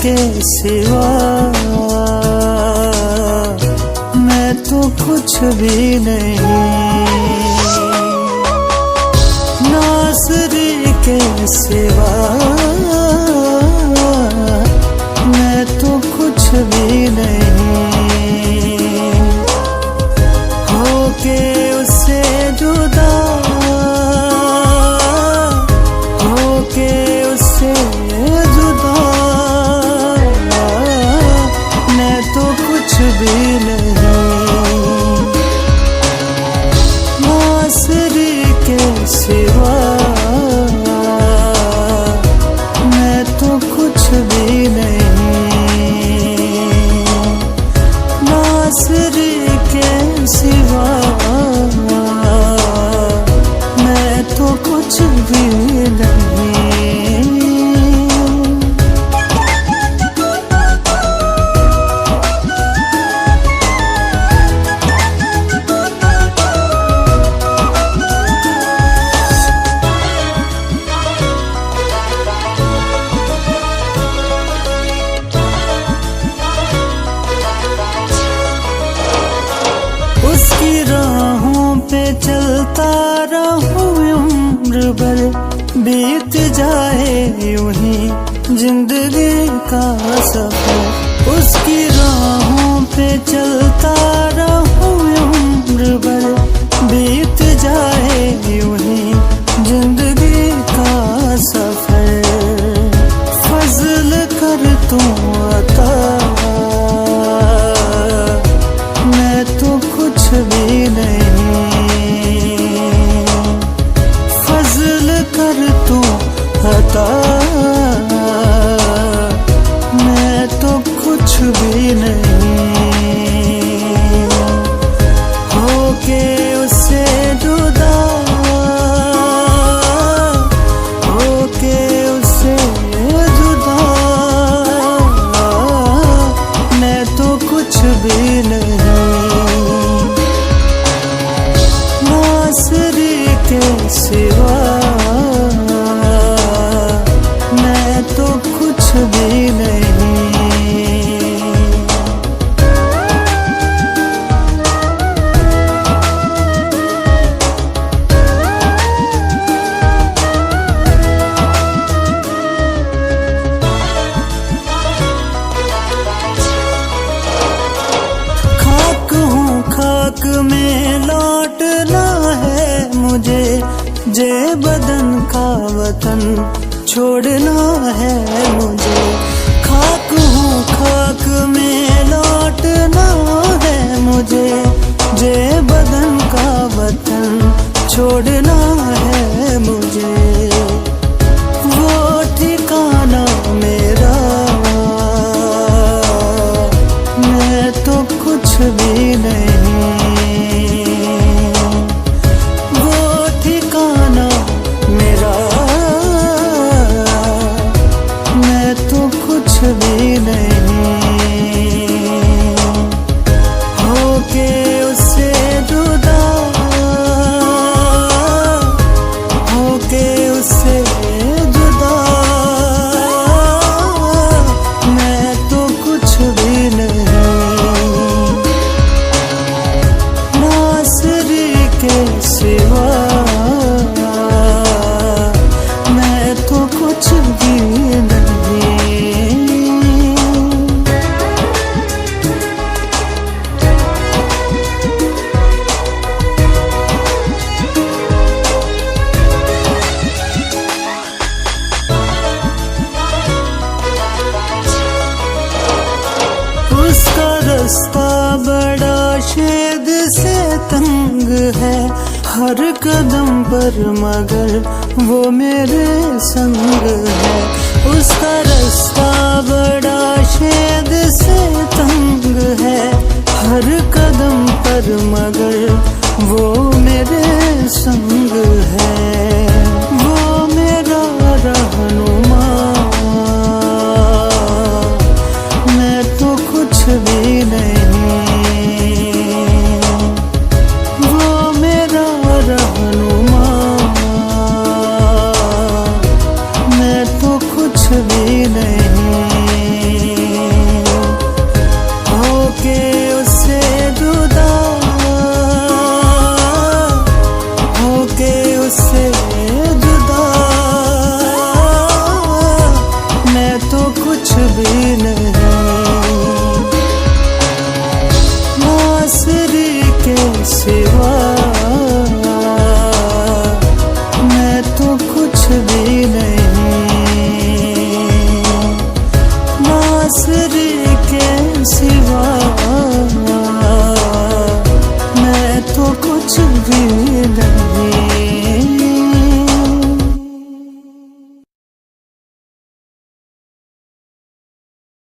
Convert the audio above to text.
के सिवा मैं तो कुछ भी नहीं, नासरी के सिवा मैं तो कुछ भी नहीं, होके उससे जुदा, होके उससे जुदा मैं तो कुछ भी नहीं, नासरी के सिवा मैं तो कुछ भी नहीं, नासरी के सिवा मैं तो कुछ भी नहीं। उसकी राहों पे चलता रहूं उम्र भर, बीत जाए यूं ही जिंदगी का सफर। उसकी राहों पे चलता रहूं उम्र भर, बीत जाए यूं ही जिंदगी का सफर। फजल कर तू अता मैं तो कुछ भी नहीं, फजल कर तू अता मैं तो कुछ भी नहीं, होके उससे जुदा, होके उससे जुदा मैं तो कुछ भी नहीं, नासरी के सिवा मैं तो कुछ भी नहीं। खाक हूँ खाक में लौटना है मुझे, जे बदन का वतन छोड़ना है मुझे। खाक हूँ खाक में लौटना है मुझे, जे बदन का वतन छोड़ना है मुझे। वो ठिकाना मेरा मैं तो कुछ भी नहीं, वो ठिकाना मेरा मैं तो कुछ भी नहीं, होके उससे जुदा, होके उससे जुदा मैं तो कुछ भी नहीं, नासरी के सिवा मैं तो कुछ भी नहीं। उसका रास्ता बड़ा शेद से तंग है, हर कदम पर मगर वो मेरे संग है। उसका रास्ता बड़ा शेद से तंग है, हर कदम पर मगर वो मेरे संग है। वो मेरा रहनुमा मैं तो कुछ भी नहीं, वो मेरा रहनुमा मैं तो कुछ भी नहीं, सिवा, मैं तो कुछ भी नहीं।